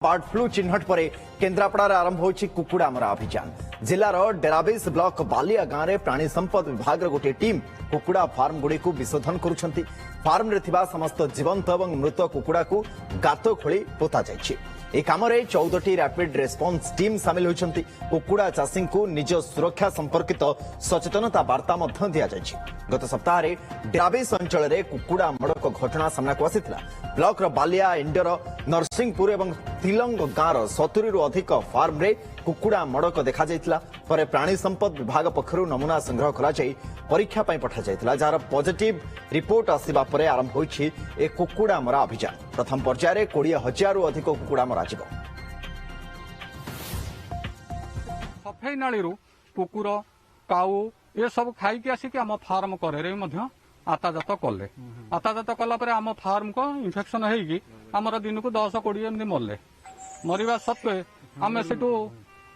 Bird flu चिन्हट पर केन्द्रापड़ा आरंभ होछि कुकुड़ा मरा अभियान। जिलार डेराबेस ब्लॉक बालिया गांव में प्राणी संपद विभाग गोटे टीम कुकुड़ा फार्म गुड़ी को विशोधन करुछंती। फार्म रे थिबा समस्त जीवंत और मृत कुकुड़ा को गात खोली पोता जाइछि। ए काम रे 14टी रैपिड रेस्पॉन्स टीम शामिल होइछंती। कुकुड़ा चाषी को निज सुरक्षा संपर्कित सचेतनता वार्ता मध्य दिया जाइछि। गत सप्ताह रे डेराबेस अंचल रे कुकुड़ा मड़क घटना सामना को आसिथिला। ब्लॉक बालिया इंडर नरसिंहपुर और तिलंग गांव 70 रु अधिक फार्म रे कुकुड़ा मड़क देखा जाइतिला। पर प्राणी संपद विभाग पक्षरु नमूना संग्रह करा जाई परीक्षा पई पठा जाइतिला। जार पॉजिटिव रिपोर्ट आसिबा परे आरंभ होइछि ए कुकुड़ा मरा अभियान। प्रथम पर्याय रे 20,000 रु अधिक कुकुड़ा मरा जिवो। सफेई नाली कुकुर काऊ ये सब खाई के आसिक आम फार्म करे आताजात कले। आताजात कला आम फार्म को इन्फेक्शन होगी आमर दिन को 10-20 एमती मरले। मरवा सत्वे आम से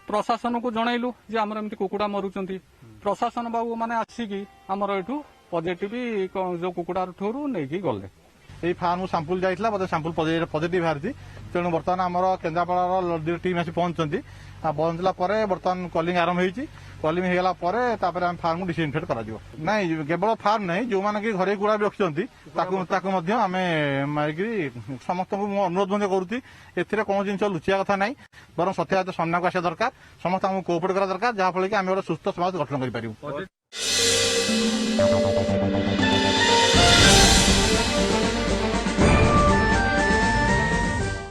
प्रशासन को जनइलु जे आमर एमती कुकुड़ा मरुचंती। प्रशासन बाबू माने आसिकी आमर एठू पॉजिटिव जो कुकुड़ा ठोरू नहीं गले। ये फार्म सैंपल जाइला बोले सैंपल पॉजिटिव बाहरी। तेणु बर्तमान आमर केन्द्रापड़ा टीम आसी पहुंचती। पहुंचला बर्तमान कलिंग आरंभ होती। कलिंग होगा फार्म को डिसइनफेक्ट करा नहीं केवल फार्म नहीं जो मैंने घरे कुड़ा भी रखिंट आम मारिकी समस्त अनुरोध करुँगी एथिरे कौन जिन लुचिया कथा नहीं बर सत्यात सामना को आसा दरकार। समस्त आमको कोअपरेट करा दरकार जहाँफल कि आम गोटे सुस्थ समाज गठन कर।